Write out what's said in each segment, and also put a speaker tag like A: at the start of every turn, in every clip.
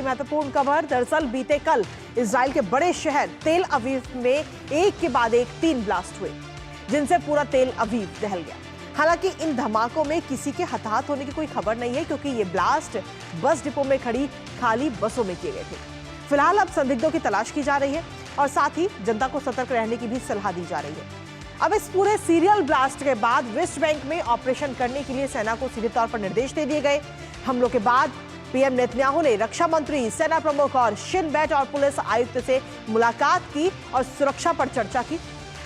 A: महत्वपूर्ण खबर। दरअसल बीते कल इजराइल के बड़े शहर तेल अवीव में एक के बाद एक 3 ब्लास्ट हुए, जिनसे पूरा तेल अवीव दहल गया। हालांकि इन धमाकों में किसी के हताहत होने की कोई खबर नहीं है, क्योंकि ये ब्लास्ट बस डिपो में खड़ी खाली बसों में किए गए थे। फिलहाल अब संदिग्धों की तलाश की जा रही है और साथ ही जनता को सतर्क रहने की भी सलाह दी जा रही है। अब इस पूरे सीरियल ब्लास्ट के बाद वेस्ट बैंक में ऑपरेशन करने के लिए सेना को सीधे तौर पर निर्देश दे दिए गए। हमलों के बाद पीएम नेतन्याहू ने रक्षा मंत्री, सेना प्रमुख और शिन बेट और पुलिस आयुक्त से मुलाकात की और सुरक्षा पर चर्चा की।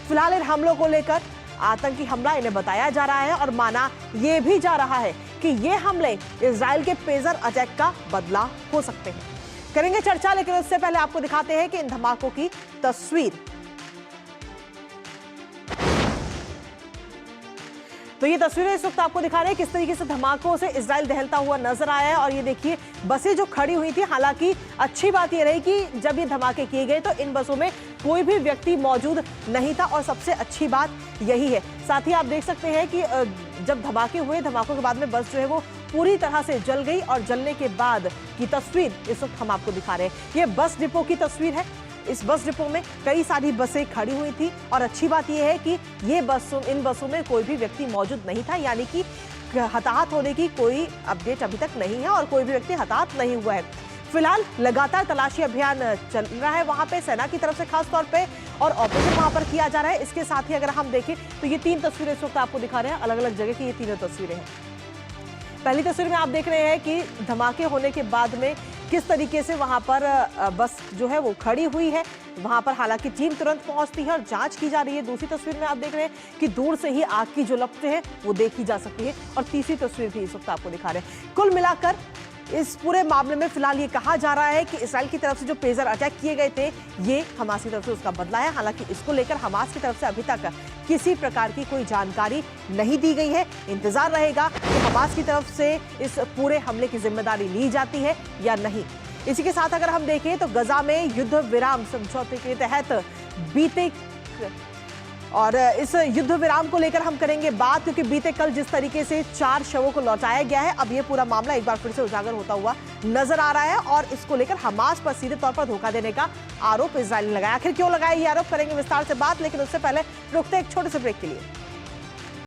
A: फिलहाल इन हमलों को लेकर आतंकी हमला इन्हें बताया जा रहा है और माना यह भी जा रहा है कि ये हमले इजराइल के पेजर अटैक का बदला हो सकते हैं। करेंगे चर्चा, लेकिन उससे पहले आपको दिखाते हैं कि इन धमाकों की तस्वीर। तो ये तस्वीरें इस वक्त आपको दिखा रहे हैं किस तरीके से धमाकों से इजराइल दहलता हुआ नजर आया है। और ये देखिए बसें जो खड़ी हुई थी, हालांकि अच्छी बात ये रही कि जब ये धमाके किए गए तो इन बसों में कोई भी व्यक्ति मौजूद नहीं था, और सबसे अच्छी बात यही है। साथ ही आप देख सकते हैं कि जब धमाके हुए, धमाकों के बाद में बस जो है वो पूरी तरह से जल गई, और जलने के बाद की तस्वीर इस वक्त हम आपको दिखा रहे हैं। ये बस डिपो की तस्वीर है। इस बस डिपो में कई सारी बसें खड़ी हुई थी, और अच्छी बात यह है कि इन बसों में कोई भी व्यक्ति मौजूद नहीं था, यानी कि हताहत होने की कोई अपडेट अभी तक नहीं है और कोई भी व्यक्ति हताहत नहीं हुआ है। फिलहाल लगातार तलाशी अभियान चल रहा है वहां पे सेना की तरफ से खास तौर पे, और ऑपरेशन वहां पर किया जा रहा है। इसके साथ ही अगर हम देखें तो ये 3 तस्वीरें इस वक्त आपको दिखा रहे हैं, अलग अलग जगह की ये 3 तस्वीरें हैं। पहली तस्वीर में आप देख रहे हैं कि धमाके होने के बाद में किस तरीके से वहां पर बस जो है वो खड़ी हुई है। वहां पर हालांकि टीम तुरंत पहुंचती है और जांच की जा रही है। दूसरी तस्वीर में आप देख रहे हैं कि दूर से ही आग की जो लपटें हैं वो देखी जा सकती है, और तीसरी तस्वीर भी इस वक्त आपको दिखा रहे हैं। कुल मिलाकर इस पूरे मामले में फिलहाल ये कहा जा रहा है कि इसराइल की तरफ से जो पेजर अटैक किए गए थे, ये हमास की तरफ से उसका बदला है। हालांकि इसको लेकर हमास की तरफ से अभी तक किसी प्रकार की कोई जानकारी नहीं दी गई है। इंतजार रहेगा कि हमास की तरफ से इस पूरे हमले की जिम्मेदारी ली जाती है या नहीं। इसी के साथ अगर हम देखें तो गजा में युद्ध विराम समझौते के तहत और इस युद्ध विराम को लेकर हम करेंगे बात, क्योंकि बीते कल जिस तरीके से 4 शवों को लौटाया गया है, अब ये पूरा मामला एक बार फिर से उजागर होता हुआ नजर आ रहा है, और इसको लेकर हमास पर सीधे तौर पर धोखा देने का आरोप इजराइल ने लगाया। आखिर क्यों लगाया ये आरोप, करेंगे विस्तार से बात, लेकिन उससे पहले रुकते एक छोटे से ब्रेक के लिए।